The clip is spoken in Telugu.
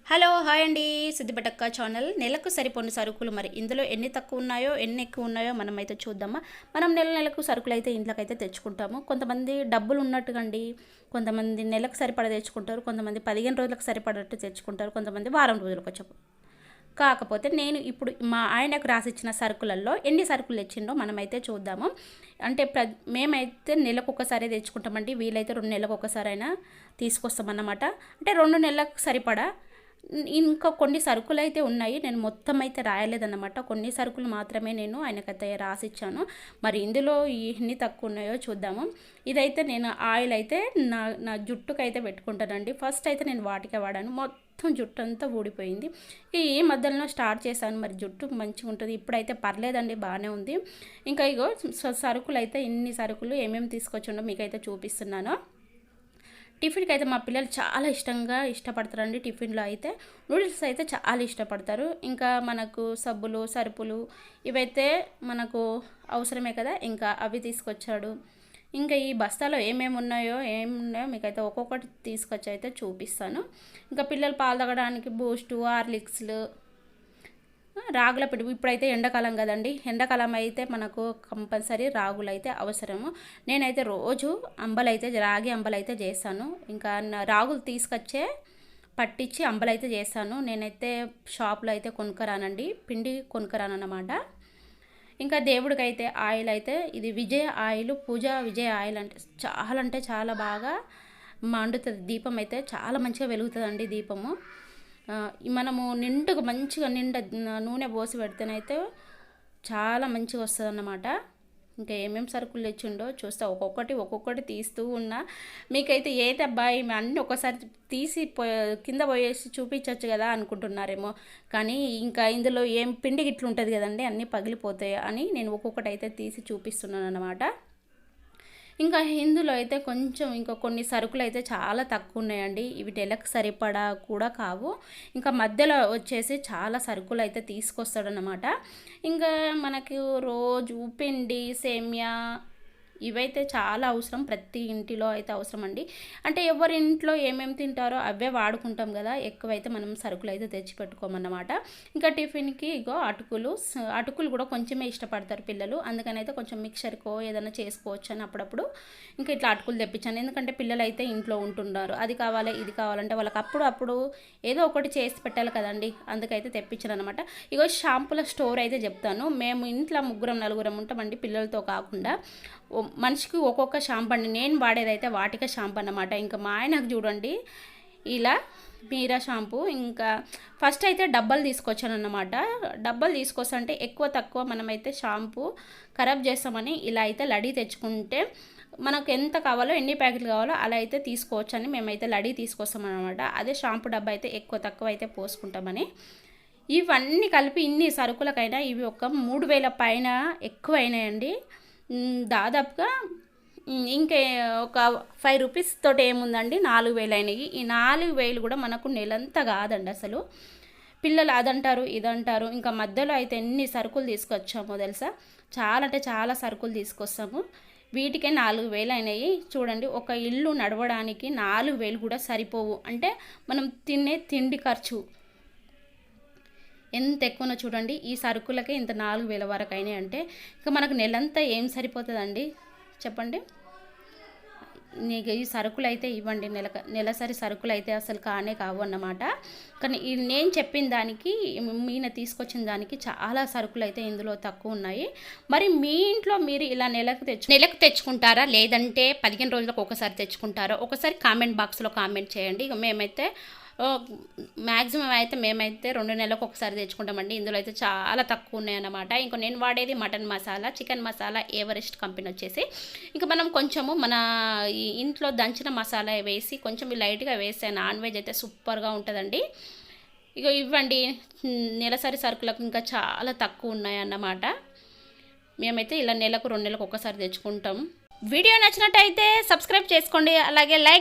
హలో హాయ్ అండి. సిద్దిపేటక్క ఛానల్. నెలకు సరిపోని సరుకులు మరి ఇందులో ఎన్ని తక్కువ ఉన్నాయో ఎన్ని ఎక్కువ ఉన్నాయో మనమైతే చూద్దామా. మనం నెలకు సరుకులు అయితే ఇంట్లోకైతే తెచ్చుకుంటాము. కొంతమంది డబ్బులు ఉన్నట్టుగా అండి, కొంతమంది నెలకు సరిపడా తెచ్చుకుంటారు, కొంతమంది 15 రోజులకు సరిపడట్టు తెచ్చుకుంటారు, కొంతమంది వారం రోజులకు వచ్చి. కాకపోతే నేను ఇప్పుడు మా ఆయనకు రాసిచ్చిన సరుకులలో ఎన్ని సరుకులు తెచ్చిండో మనమైతే చూద్దాము. అంటే మేమైతే నెలకు ఒకసారి తెచ్చుకుంటామండి. వీలైతే 2 నెలలకు ఒకసారైనా తీసుకొస్తామన్నమాట. అంటే 2 నెలలకు సరిపడా. ఇంకా కొన్ని సరుకులు అయితే ఉన్నాయి, నేను మొత్తం అయితే రాయలేదన్నమాట. కొన్ని సరుకులు మాత్రమే నేను ఆయనకైతే రాసిచ్చాను. మరి ఇందులో ఎన్ని తక్కువ ఉన్నాయో చూద్దాము. ఇదైతే నేను ఆయిల్ అయితే నా జుట్టుకైతే పెట్టుకుంటానండి. ఫస్ట్ అయితే నేను వాటికే వాడాను, మొత్తం జుట్టు అంతా ఊడిపోయింది. ఈ మధ్యలో స్టార్ట్ చేశాను, మరి జుట్టు మంచిగా ఉంటుంది. ఇప్పుడైతే పర్లేదండి, బాగానే ఉంది. ఇంకా ఇగో సరుకులు అయితే ఇన్ని సరుకులు ఏమేమి తీసుకొచ్చిండో మీకైతే చూపిస్తున్నాను. టిఫిన్కి అయితే మా పిల్లలు చాలా ఇష్టపడతారండి. టిఫిన్లో అయితే నూడిల్స్ అయితే చాలా ఇష్టపడతారు. ఇంకా మనకు సబ్బులు సరుపులు ఇవైతే మనకు అవసరమే కదా, ఇంకా అవి తీసుకొచ్చాడు. ఇంకా ఈ బస్తాలో ఏమేమి ఉన్నాయో మీకైతే ఒక్కొక్కటి తీసుకొచ్చి అయితే చూపిస్తాను. ఇంకా పిల్లలు పాలు తాగడానికి బూస్టు, హార్లిక్స్లు, రాగుల పిండి. ఇప్పుడైతే ఎండాకాలం కదండి, ఎండాకాలం అయితే మనకు కంపల్సరీ రాగులు అయితే అవసరము. నేనైతే రోజు రాగి అంబలైతే చేస్తాను. ఇంకా రాగులు తీసుకొచ్చే పట్టించి అంబలైతే చేస్తాను. నేనైతే షాప్లో అయితే కొనుక్కరానండి, పిండి కొనుక్కరానన్నమాట. ఇంకా దేవుడికైతే ఆయిల్ అయితే ఇది విజయ ఆయిల్, పూజ విజయ ఆయిల్ అంటే చాలా బాగా మండుతుంది. దీపం అయితే చాలా మంచిగా వెలుగుతుందండి దీపము. మనము మంచిగా నూనె పోసి పెడితేనైతే చాలా మంచిగా వస్తుంది అన్నమాట. ఇంకా ఏమేమి సరుకులు తెచ్చిండో చూస్తా, ఒక్కొక్కటి తీస్తూ ఉన్నా. మీకైతే అబ్బాయి అన్నీ ఒకసారి తీసి కింద పోయేసి చూపించవచ్చు కదా అనుకుంటున్నారేమో, కానీ ఇంకా ఇందులో ఏం పిండి గిట్లు ఉంటుంది కదండి, అన్నీ పగిలిపోతాయి అని నేను ఒక్కొక్కటి అయితే తీసి చూపిస్తున్నాను అన్నమాట. ఇంకా ఇందులో అయితే కొంచెం ఇంకా కొన్ని సరుకులు అయితే చాలా తక్కువ ఉన్నాయండి. ఇవి నెలకు సరిపడా కూడా కావు. ఇంకా మధ్యలో వచ్చేసి చాలా సరుకులు అయితే తీసుకొస్తాడనమాట. ఇంకా మనకు రోజు పిండి, సేమ్యా ఇవైతే చాలా అవసరం, ప్రతి ఇంటిలో అయితే అవసరం అండి. అంటే ఎవరి ఇంట్లో ఏమేమి తింటారో అవే వాడుకుంటాం కదా, ఎక్కువైతే మనం సరుకులు అయితే తెచ్చి పెట్టుకోమన్నమాట. ఇంకా టిఫిన్కి ఇగో అటుకులు కూడా కొంచెమే ఇష్టపడతారు పిల్లలు, అందుకని అయితే కొంచెం మిక్చర్కో ఏదైనా చేసుకోవచ్చు అని అప్పుడప్పుడు ఇంకా ఇట్లా అటుకులు తెప్పించాను. ఎందుకంటే పిల్లలు అయితే ఇంట్లో ఉంటున్నారు, అది కావాలి ఇది కావాలంటే వాళ్ళకి అప్పుడు ఏదో ఒకటి చేసి పెట్టాలి కదండి, అందుకైతే తెప్పించాను అనమాట. ఇగో షాంపుల స్టోర్ అయితే చెప్తాను. మేము ఇంట్లో 3-4 ఉంటామండి, పిల్లలతో కాకుండా. మనిషికి ఒక్కొక్క షాంపూ అండి. నేను వాడేదైతే వాటిక షాంపూ అన్నమాట. ఇంకా మా ఆయనకు చూడండి ఇలా మీరా షాంపూ. ఇంకా ఫస్ట్ అయితే డబ్బాలు తీసుకొచ్చాను అన్నమాట. డబ్బాలు తీసుకొస్తే ఎక్కువ తక్కువ మనమైతే షాంపూ ఖరాబ్ చేస్తామని ఇలా అయితే లడీ తెచ్చుకుంటే మనకు ఎంత కావాలో ఎన్ని ప్యాకెట్లు కావాలో అలా అయితే తీసుకోవచ్చని మేమైతే లడీ తీసుకొస్తామన్నమాట. అదే షాంపూ డబ్బా అయితే ఎక్కువ తక్కువ అయితే పోసుకుంటామని. ఇవన్నీ కలిపి ఇన్ని సరుకులకైనా ఇవి ఒక 3,000 పైన ఎక్కువ అయినాయండి దాదాపుగా. ఇంకా ఒక 5 రూపీస్ తోటి ఏముందండి, 4,000 అయినాయి. ఈ 4,000 కూడా మనకు నెలంతా కాదండి అసలు. పిల్లలు అదంటారు ఇదంటారు. ఇంకా మధ్యలో అయితే ఎన్ని సరుకులు తీసుకొచ్చామో తెలుసా, చాలా సరుకులు తీసుకొస్తాము. వీటికే 4,000 అయినాయి. చూడండి, ఒక ఇల్లు నడవడానికి 4,000 కూడా సరిపోవు. అంటే మనం తినే తిండి ఖర్చు ఎంత ఎక్కువనో చూడండి. ఈ సరుకులకే ఇంత 4,000 వరకు అయినాయి అంటే ఇంకా మనకు నెలంతా ఏం సరిపోతుందండి చెప్పండి. నీకు ఈ సరుకులు అయితే ఇవ్వండి, నెలసరి సరుకులు అయితే అసలు కావు అన్నమాట. కానీ నేను చెప్పిన దానికి ఈయన తీసుకొచ్చిన దానికి చాలా సరుకులు అయితే ఇందులో తక్కువ ఉన్నాయి. మరి మీ ఇంట్లో మీరు ఇలా నెలకు తెచ్చుకుంటారా, లేదంటే 15 రోజులకు ఒకసారి తెచ్చుకుంటారా? ఒకసారి కామెంట్ బాక్స్లో కామెంట్ చేయండి. ఇక మేమైతే మ్యాక్సిమం అయితే మేమైతే 2 నెలలకు ఒకసారి తెచ్చుకుంటామండి. ఇందులో అయితే చాలా తక్కువ ఉన్నాయన్నమాట. ఇంకా నేను వాడేది mutton masala, chicken masala, Everest company వచ్చేసి. ఇంకా మనం కొంచెము మన ఇంట్లో దంచిన మసాలా వేసి కొంచెం లైట్గా వేస్తే నాన్ వెజ్ అయితే సూపర్గా ఉంటుందండి. ఇక ఇవ్వండి, నెలసరి సరుకులకు ఇంకా చాలా తక్కువ ఉన్నాయన్నమాట. మేమైతే ఇలా నెలకు 2 నెలలకు ఒకసారి తెచ్చుకుంటాం. వీడియో నచ్చినట్టయితే సబ్స్క్రైబ్ చేసుకోండి, అలాగే లైక్